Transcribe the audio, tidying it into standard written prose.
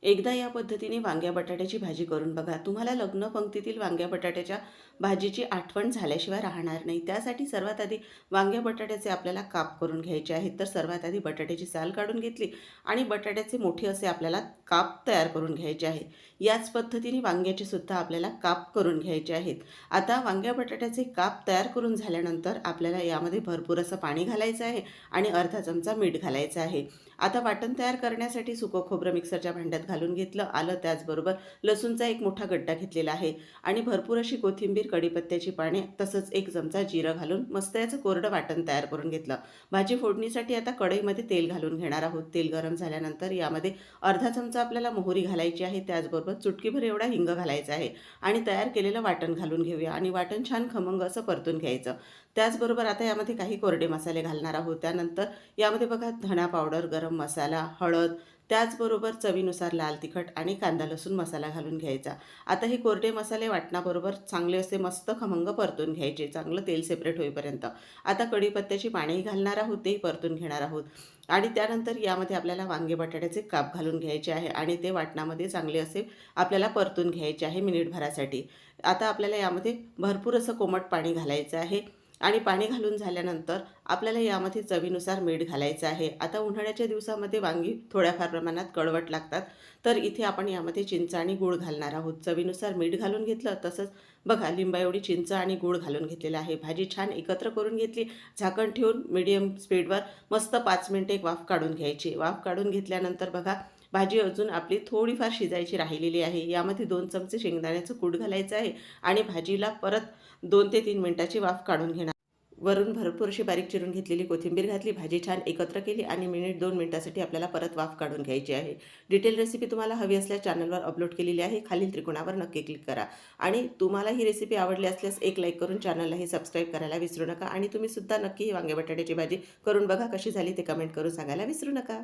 एकदा या पद्धतीने वांग्या बटाट्याची भाजी करून बघा. तुम्हाला लग्न पंक्तीतील वांग्या बटाट्याच्या भाजीची आठवण झाल्याशिवाय राहणार नाही. त्यासाठी सर्वात आधी वांग्या बटाट्याचे आपल्याला काप करून घ्यायचे आहेत. तर सर्वात आधी बटाट्याची साल काढून घेतली आणि बटाट्याचे मोठे असे आपल्याला काप तयार करून घ्यायचे आहे. याच पद्धतीने वांग्याचे सुद्धा आपल्याला काप करून घ्यायचे आहेत. आता वांग्या बटाट्याचे काप तयार करून झाल्यानंतर आपल्याला यामध्ये भरपूर असं पाणी घालायचं आहे आणि अर्धा चमचा मीठ घालायचं आहे. आता वाटण तयार करण्यासाठी सुकं खोबरं मिक्सरच्या भांड्यात घालून घेतलं, आलं, त्याचबरोबर लसूणचा एक मोठा गड्डा घेतलेला आहे आणि भरपूर अशी कोथिंबीर, कढीपत्त्याची पाने तसंच एक चमचा जिरं घालून मस्त याचं कोरडं वाटण तयार करून घेतलं. भाजी फोडणीसाठी आता कढईमध्ये तेल घालून घेणार आहोत. तेल गरम झाल्यानंतर यामध्ये अर्धा चमचा आपल्याला मोहरी घालायची आहे, त्याचबरोबर चुटकीभर एवढा हिंग घालायचा आहे आणि तयार केलेलं वाटण घालून घेऊया आणि वाटण छान खमंग असं परतून घ्यायचं. त्याचबरोबर आता यामध्ये काही कोरडे मसाले घालणार आहोत. त्यानंतर यामध्ये बघा धना पावडर, गरम मसाला, हळद, त्याचबरोबर चवीनुसार लाल तिखट आणि कांदा लसूण मसाला घालून घ्यायचा. आता हे कोरडे मसाले वाटणाबरोबर चांगले असे मस्त खमंग परतून घ्यायचे, चांगलं तेल सेपरेट होईपर्यंत. आता कढीपत्त्याची पानेही घालणार आहोत, तेही परतून घेणार आहोत आणि त्यानंतर यामध्ये आपल्याला वांगे बटाट्याचे काप घालून घ्यायचे आहे आणि ते वाटणामध्ये चांगले असे आपल्याला परतून घ्यायचे आहे मिनिटभरासाठी. आता आपल्याला यामध्ये भरपूर असं कोमट पाणी घालायचं आहे आणि पाणी घालून झाल्यानंतर आपल्याला यामध्ये चवीनुसार मीठ घालायचं आहे. आता उन्हाळ्याच्या दिवसामध्ये वांगी थोड्याफार प्रमाणात कडवट लागतात, तर इथे आपण यामध्ये चिंच आणि गूळ घालणार आहोत. चवीनुसार मीठ घालून घेतलं, तसंच बघा लिंबा एवढी चिंच आणि गूळ घालून घेतलेला आहे. भाजी छान एकत्र करून घेतली. झाकण ठेवून मीडियम स्पीडवर मस्त 5 मिनिटे एक वाफ काढून घ्यायची. वाफ काढून घेतल्यानंतर बघा भाजी अजून आपली थोडीफार शिजायची राहिलेली आहे. यामध्ये 2 चमचे शेंगदाण्याचं कूट घालायचं आहे आणि भाजीला परत 2 ते 3 मिनिटाची वाफ काढून घेणार. वरून भरपूर अशी बारीक चिरून घेतलेली कोथिंबीर घातली, भाजी छान एकत्र केली आणि मिनिट 2 मिनिटासाठी आपल्याला परत वाफ काढून घ्यायची आहे. डिटेल रेसिपी तुम्हाला हवी असल्यास चॅनलवर अपलोड केलेली आहे. खालील त्रिकोणावर नक्की क्लिक करा आणि तुम्हाला ही रेसिपी आवडली असल्यास एक लाईक करून चॅनललाही सबस्क्राईब करायला विसरू नका आणि तुम्ही सुद्धा नक्की ही वांगे बटाट्याची भाजी करून बघा. कशी झाली ते कमेंट करून सांगायला विसरू नका.